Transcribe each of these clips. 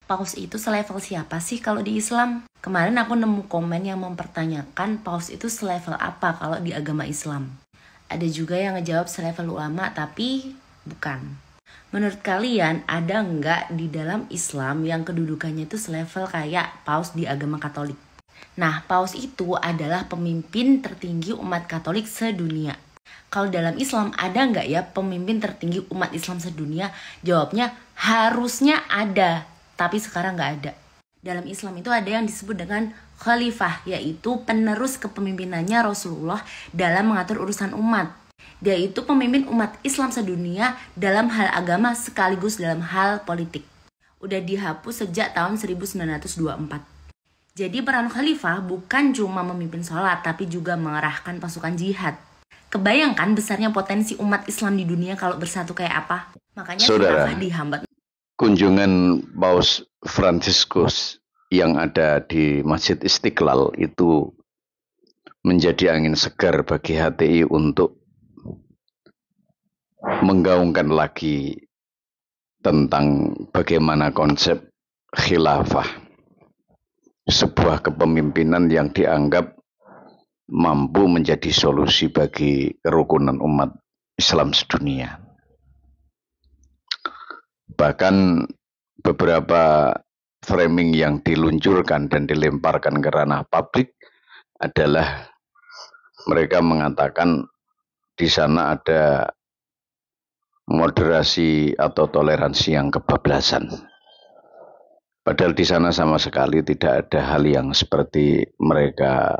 Paus itu selevel siapa sih kalau di Islam? Kemarin aku nemu komen yang mempertanyakan paus itu selevel apa kalau di agama Islam. Ada juga yang ngejawab selevel ulama, tapi bukan. Menurut kalian ada nggak di dalam Islam yang kedudukannya itu selevel kayak paus di agama Katolik? Nah, paus itu adalah pemimpin tertinggi umat Katolik sedunia. Kalau dalam Islam ada nggak ya pemimpin tertinggi umat Islam sedunia? Jawabnya harusnya ada, tapi sekarang nggak ada. Dalam Islam itu ada yang disebut dengan khalifah, yaitu penerus kepemimpinannya Rasulullah dalam mengatur urusan umat. Dia itu pemimpin umat Islam sedunia dalam hal agama sekaligus dalam hal politik. Udah dihapus sejak tahun 1924. Jadi peran khalifah bukan cuma memimpin sholat, tapi juga mengerahkan pasukan jihad. Kebayangkan besarnya potensi umat Islam di dunia kalau bersatu kayak apa? Makanya khilafah dihambat. Kunjungan Paus Fransiskus yang ada di Masjid Istiqlal itu menjadi angin segar bagi HTI untuk menggaungkan lagi tentang bagaimana konsep khilafah, sebuah kepemimpinan yang dianggap mampu menjadi solusi bagi kerukunan umat Islam sedunia. Bahkan beberapa framing yang diluncurkan dan dilemparkan ke ranah publik adalah mereka mengatakan di sana ada moderasi atau toleransi yang kebablasan. Padahal di sana sama sekali tidak ada hal yang seperti mereka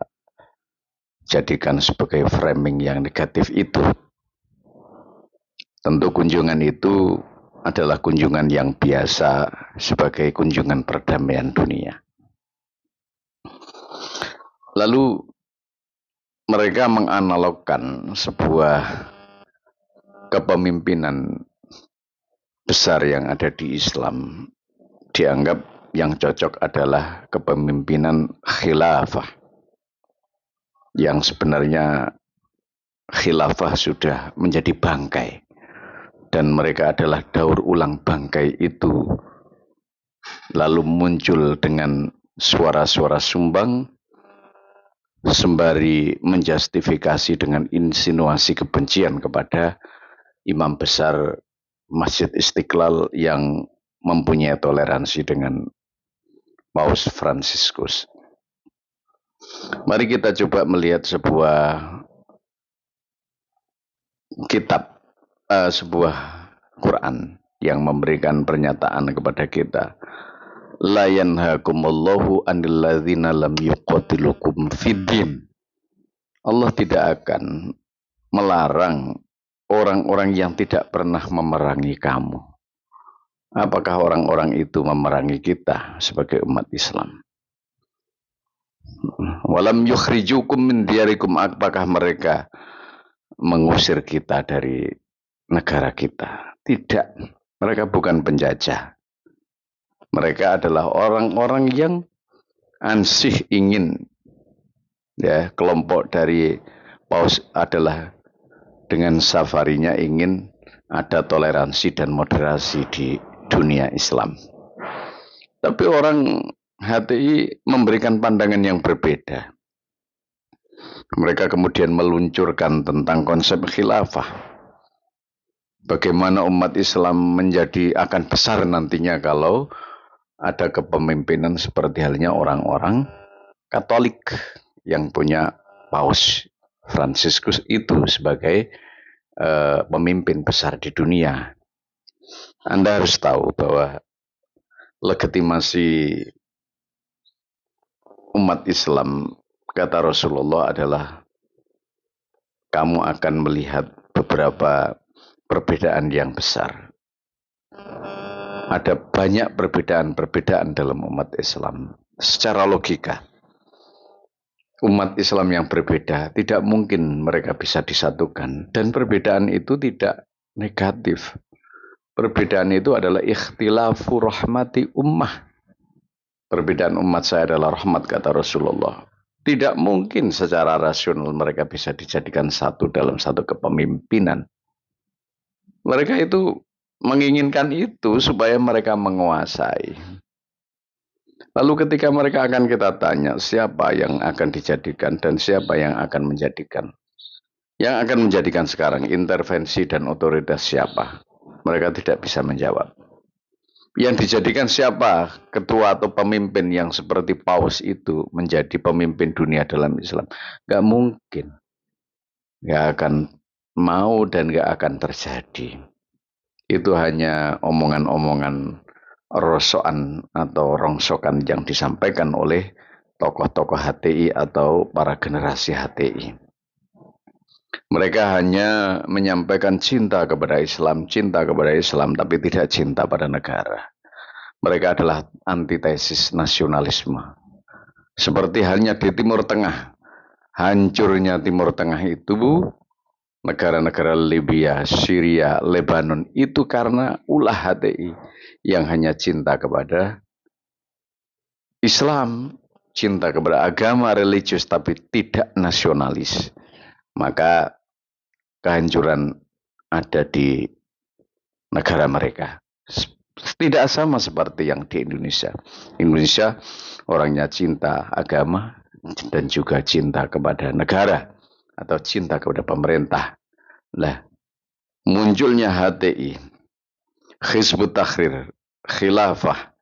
jadikan sebagai framing yang negatif itu. Tentu kunjungan itu adalah kunjungan yang biasa sebagai kunjungan perdamaian dunia. Lalu mereka menganalogkan sebuah kepemimpinan besar yang ada di Islam, dianggap yang cocok adalah kepemimpinan khilafah, yang sebenarnya khilafah sudah menjadi bangkai. Dan mereka adalah daur ulang bangkai itu. Lalu muncul dengan suara-suara sumbang, sembari menjustifikasi dengan insinuasi kebencian kepada imam besar Masjid Istiqlal yang mempunyai toleransi dengan Paus Fransiskus. Mari kita coba melihat sebuah kitab, sebuah Quran yang memberikan pernyataan kepada kita. La yanhakumullahu anil ladzina lam yuqatilukum fiddin. Allah tidak akan melarang orang-orang yang tidak pernah memerangi kamu. Apakah orang-orang itu memerangi kita sebagai umat Islam? Walam yukhrijukum min diyarikum, apakah mereka mengusir kita dari negara kita? Tidak, mereka bukan penjajah. Mereka adalah orang-orang yang ansih ingin, ya, kelompok dari Paus adalah dengan safarinya ingin ada toleransi dan moderasi di dunia Islam. Tapi orang HTI memberikan pandangan yang berbeda. Mereka kemudian meluncurkan tentang konsep khilafah. Bagaimana umat Islam menjadi akan besar nantinya kalau ada kepemimpinan seperti halnya orang-orang Katolik yang punya Paus Fransiskus itu sebagai pemimpin besar di dunia. Anda harus tahu bahwa legitimasi umat Islam, kata Rasulullah, adalah kamu akan melihat beberapa perbedaan yang besar. Ada banyak perbedaan-perbedaan dalam umat Islam. Secara logika, umat Islam yang berbeda tidak mungkin mereka bisa disatukan. Dan perbedaan itu tidak negatif. Perbedaan itu adalah ikhtilafu rahmati ummah. Perbedaan umat saya adalah rahmat, kata Rasulullah. Tidak mungkin secara rasional mereka bisa dijadikan satu dalam satu kepemimpinan. Mereka itu menginginkan itu supaya mereka menguasai. Lalu ketika mereka akan kita tanya siapa yang akan dijadikan dan siapa yang akan menjadikan. Yang akan menjadikan sekarang intervensi dan otoritas siapa? Mereka tidak bisa menjawab. Yang dijadikan siapa? Ketua atau pemimpin yang seperti paus itu menjadi pemimpin dunia dalam Islam. Gak mungkin. Gak akan mau dan gak akan terjadi. Itu hanya omongan-omongan rosokan atau rongsokan yang disampaikan oleh tokoh-tokoh HTI atau para generasi HTI. Mereka hanya menyampaikan cinta kepada Islam, tapi tidak cinta pada negara. Mereka adalah antitesis nasionalisme. Seperti halnya di Timur Tengah. Hancurnya Timur Tengah itu, negara-negara Libya, Syria, Lebanon, itu karena ulah HTI yang hanya cinta kepada Islam, cinta kepada agama religius, tapi tidak nasionalis. Maka kehancuran ada di negara mereka. Tidak sama seperti yang di Indonesia. Indonesia orangnya cinta agama dan juga cinta kepada negara atau cinta kepada pemerintah. Nah, munculnya HTI, Hizbut Tahrir, khilafah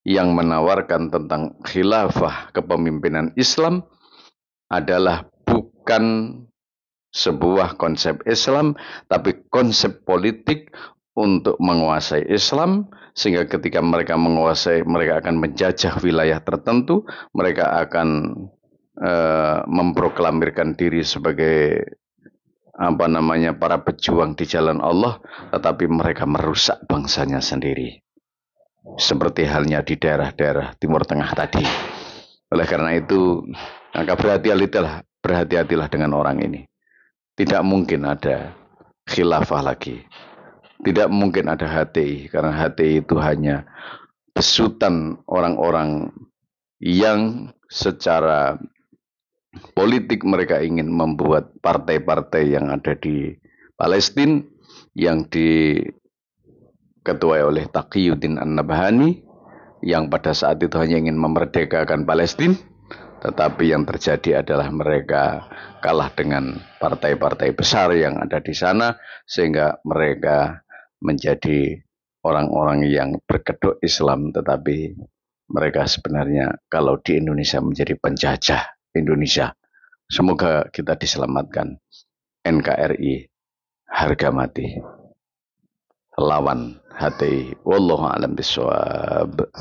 yang menawarkan tentang khilafah kepemimpinan Islam adalah bukan sebuah konsep Islam, tapi konsep politik untuk menguasai Islam, sehingga ketika mereka menguasai, mereka akan menjajah wilayah tertentu, mereka akan memproklamirkan diri sebagai para pejuang di jalan Allah, tetapi mereka merusak bangsanya sendiri. Seperti halnya di daerah-daerah Timur Tengah tadi. Oleh karena itu, maka berhati-hatilah dengan orang ini. Tidak mungkin ada khilafah lagi. Tidak mungkin ada HTI, karena HTI itu hanya besutan orang-orang yang secara politik mereka ingin membuat partai-partai yang ada di Palestina yang diketuai oleh Taqiyuddin An-Nabhani yang pada saat itu hanya ingin memerdekakan Palestina, tetapi yang terjadi adalah mereka kalah dengan partai-partai besar yang ada di sana, sehingga mereka menjadi orang-orang yang berkedok Islam, tetapi mereka sebenarnya kalau di Indonesia menjadi penjajah Indonesia. Semoga kita diselamatkan. NKRI harga mati lawan HTI. Wallahu a'lam bishawab.